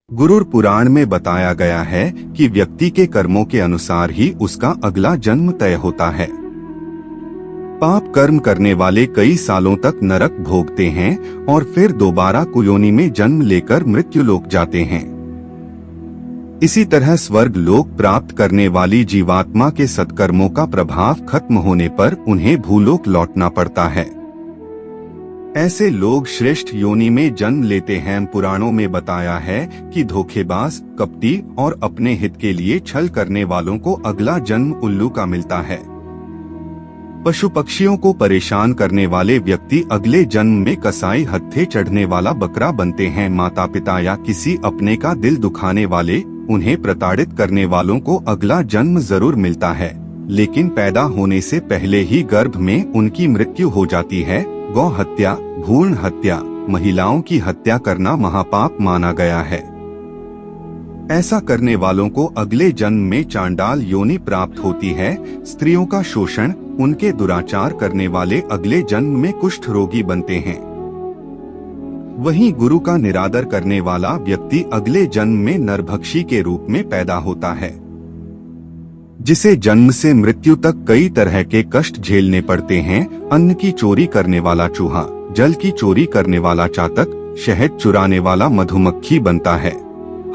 गुरुर पुराण में बताया गया है कि व्यक्ति के कर्मों के अनुसार ही उसका अगला जन्म तय होता है। पाप कर्म करने वाले कई सालों तक नरक भोगते हैं और फिर दोबारा कुयोनि में जन्म लेकर मृत्यु लोक जाते हैं। इसी तरह स्वर्ग लोक प्राप्त करने वाली जीवात्मा के सत्कर्मों का प्रभाव खत्म होने पर उन्हें भूलोक लौटना पड़ता है। ऐसे लोग श्रेष्ठ योनि में जन्म लेते हैं। पुराणों में बताया है कि धोखेबाज, कपटी और अपने हित के लिए छल करने वालों को अगला जन्म उल्लू का मिलता है। पशु पक्षियों को परेशान करने वाले व्यक्ति अगले जन्म में कसाई हत्थे चढ़ने वाला बकरा बनते हैं। माता पिता या किसी अपने का दिल दुखाने वाले, उन्हें प्रताड़ित करने वालों को अगला जन्म जरूर मिलता है, लेकिन पैदा होने से पहले ही गर्भ में उनकी मृत्यु हो जाती है। गौ हत्या, भ्रूण हत्या, महिलाओं की हत्या करना महापाप माना गया है। ऐसा करने वालों को अगले जन्म में चांडाल योनि प्राप्त होती है। स्त्रियों का शोषण, उनके दुराचार करने वाले अगले जन्म में कुष्ठ रोगी बनते हैं। वहीं गुरु का निरादर करने वाला व्यक्ति अगले जन्म में नरभक्षी के रूप में पैदा होता है, जिसे जन्म से मृत्यु तक कई तरह के कष्ट झेलने पड़ते हैं। अन्न की चोरी करने वाला चूहा, जल की चोरी करने वाला चातक, शहद चुराने वाला मधुमक्खी बनता है।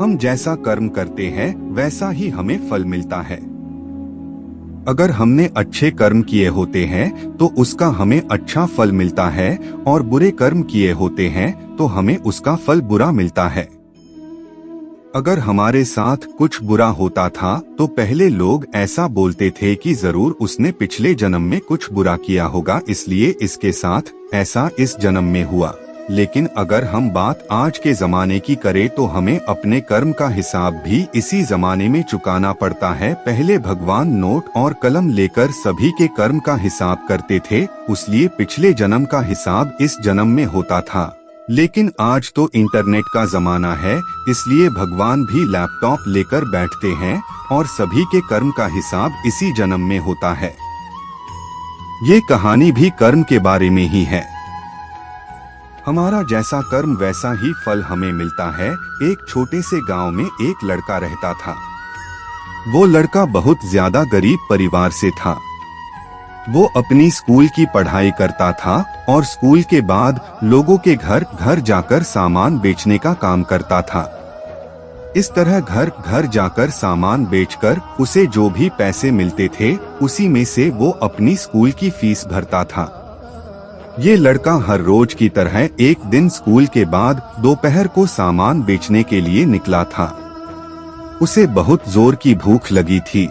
हम जैसा कर्म करते हैं वैसा ही हमें फल मिलता है। अगर हमने अच्छे कर्म किए होते हैं तो उसका हमें अच्छा फल मिलता है, और बुरे कर्म किए होते हैं तो हमें उसका फल बुरा मिलता है। अगर हमारे साथ कुछ बुरा होता था तो पहले लोग ऐसा बोलते थे कि जरूर उसने पिछले जन्म में कुछ बुरा किया होगा, इसलिए इसके साथ ऐसा इस जन्म में हुआ। लेकिन अगर हम बात आज के जमाने की करें तो हमें अपने कर्म का हिसाब भी इसी जमाने में चुकाना पड़ता है। पहले भगवान नोट और कलम लेकर सभी के कर्म का हिसाब करते थे, इसलिए पिछले जन्म का हिसाब इस जन्म में होता था। लेकिन आज तो इंटरनेट का जमाना है, इसलिए भगवान भी लैपटॉप लेकर बैठते हैं और सभी के कर्म का हिसाब इसी जन्म में होता है। ये कहानी भी कर्म के बारे में ही है। हमारा जैसा कर्म वैसा ही फल हमें मिलता है। एक छोटे से गांव में एक लड़का रहता था। वो लड़का बहुत ज्यादा गरीब परिवार से था। वो अपनी स्कूल की पढ़ाई करता था और स्कूल के बाद लोगों के घर घर जाकर सामान बेचने का काम करता था। इस तरह घर घर जाकर सामान बेचकर उसे जो भी पैसे मिलते थे उसी में से वो अपनी स्कूल की फीस भरता था। ये लड़का हर रोज की तरह एक दिन स्कूल के बाद दोपहर को सामान बेचने के लिए निकला था। उसे बहुत जोर की भूख लगी थी।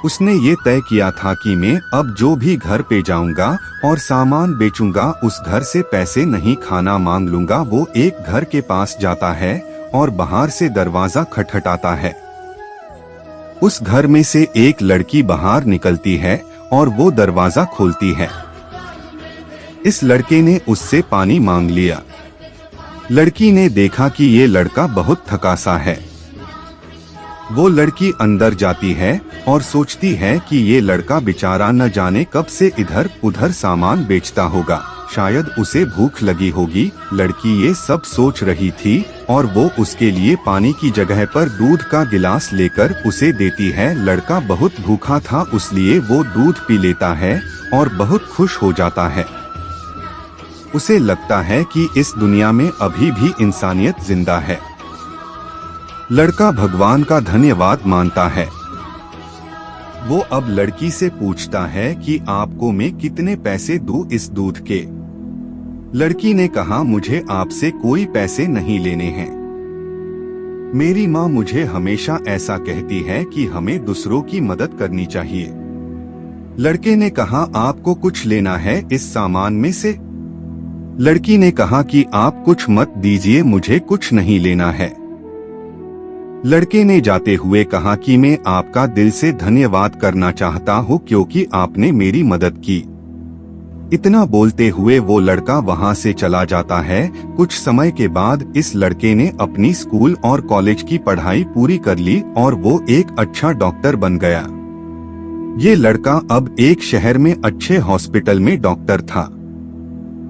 उसने ये तय किया था कि मैं अब जो भी घर पे जाऊंगा और सामान बेचूंगा उस घर से पैसे नहीं, खाना मांग लूंगा। वो एक घर के पास जाता है और बाहर से दरवाजा खटखटाता है। उस घर में से एक लड़की बाहर निकलती है और वो दरवाजा खोलती है। इस लड़के ने उससे पानी मांग लिया। लड़की ने देखा कि ये लड़का बहुत थकासा है। वो लड़की अंदर जाती है और सोचती है कि ये लड़का बेचारा न जाने कब से इधर उधर सामान बेचता होगा, शायद उसे भूख लगी होगी। लड़की ये सब सोच रही थी और वो उसके लिए पानी की जगह पर दूध का गिलास लेकर उसे देती है। लड़का बहुत भूखा था, इसलिए वो दूध पी लेता है और बहुत खुश हो जाता है। उसे लगता है कि इस दुनिया में अभी भी इंसानियत जिंदा है। लड़का भगवान का धन्यवाद मानता है। वो अब लड़की से पूछता है कि आपको मैं कितने पैसे दूं इस दूध के। लड़की ने कहा, मुझे आपसे कोई पैसे नहीं लेने हैं। मेरी माँ मुझे हमेशा ऐसा कहती है कि हमें दूसरों की मदद करनी चाहिए। लड़के ने कहा, आपको कुछ लेना है इस सामान में से? लड़की ने कहा कि आप कुछ मत दीजिए, मुझे कुछ नहीं लेना है। लड़के ने जाते हुए कहा कि मैं आपका दिल से धन्यवाद करना चाहता हूँ क्योंकि आपने मेरी मदद की। इतना बोलते हुए वो लड़का वहाँ से चला जाता है। कुछ समय के बाद इस लड़के ने अपनी स्कूल और कॉलेज की पढ़ाई पूरी कर ली और वो एक अच्छा डॉक्टर बन गया। ये लड़का अब एक शहर में अच्छे हॉस्पिटल में डॉक्टर था।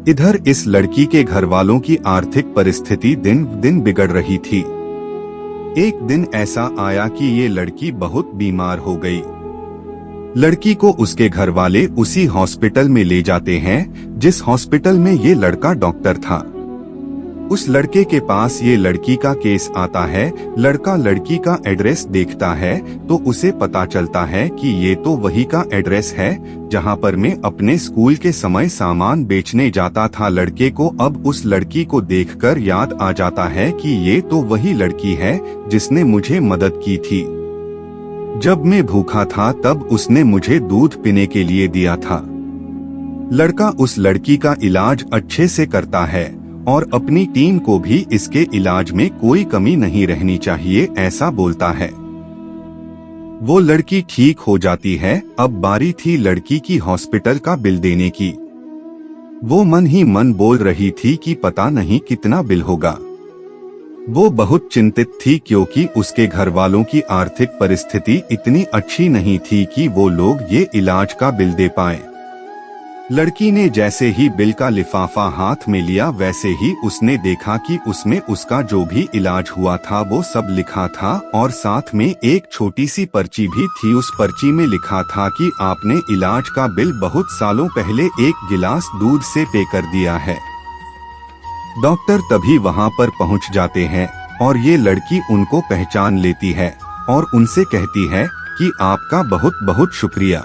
इधर इस लड़की के घर वालों की आर्थिक परिस्थिति दिन दिन बिगड़ रही थी। एक दिन ऐसा आया कि ये लड़की बहुत बीमार हो गई। लड़की को उसके घर वाले उसी हॉस्पिटल में ले जाते हैं जिस हॉस्पिटल में ये लड़का डॉक्टर था। उस लड़के के पास ये लड़की का केस आता है। लड़का लड़की का एड्रेस देखता है तो उसे पता चलता है कि ये तो वही का एड्रेस है जहां पर मैं अपने स्कूल के समय सामान बेचने जाता था। लड़के को अब उस लड़की को देखकर याद आ जाता है कि ये तो वही लड़की है जिसने मुझे मदद की थी। जब मैं भूखा था तब उसने मुझे दूध पीने के लिए दिया था। लड़का उस लड़की का इलाज अच्छे से करता है और अपनी टीम को भी इसके इलाज में कोई कमी नहीं रहनी चाहिए ऐसा बोलता है। वो लड़की ठीक हो जाती है। अब बारी थी लड़की की हॉस्पिटल का बिल देने की। वो मन ही मन बोल रही थी कि पता नहीं कितना बिल होगा। वो बहुत चिंतित थी क्योंकि उसके घर वालों की आर्थिक परिस्थिति इतनी अच्छी नहीं थी कि वो लोग ये इलाज का बिल दे पाए। लड़की ने जैसे ही बिल का लिफाफा हाथ में लिया वैसे ही उसने देखा कि उसमें उसका जो भी इलाज हुआ था वो सब लिखा था और साथ में एक छोटी सी पर्ची भी थी। उस पर्ची में लिखा था कि आपने इलाज का बिल बहुत सालों पहले एक गिलास दूध से पे कर दिया है। डॉक्टर तभी वहां पर पहुंच जाते हैं और ये लड़की उनको पहचान लेती है और उनसे कहती है कि आपका बहुत बहुत शुक्रिया।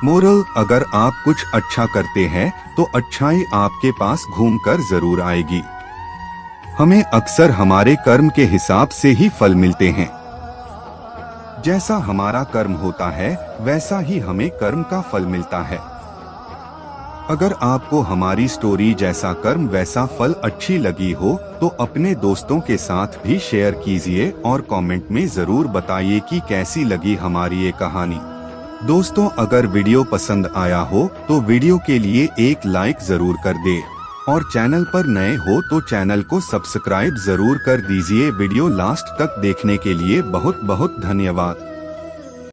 मोरल, अगर आप कुछ अच्छा करते हैं तो अच्छाई आपके पास घूमकर जरूर आएगी। हमें अक्सर हमारे कर्म के हिसाब से ही फल मिलते हैं। जैसा हमारा कर्म होता है वैसा ही हमें कर्म का फल मिलता है। अगर आपको हमारी स्टोरी जैसा कर्म वैसा फल अच्छी लगी हो तो अपने दोस्तों के साथ भी शेयर कीजिए और कमेंट में जरूर बताइए कि कैसी लगी हमारी ये कहानी। दोस्तों, अगर वीडियो पसंद आया हो तो वीडियो के लिए एक लाइक जरूर कर दे और चैनल पर नए हो तो चैनल को सब्सक्राइब जरूर कर दीजिए। वीडियो लास्ट तक देखने के लिए बहुत बहुत धन्यवाद।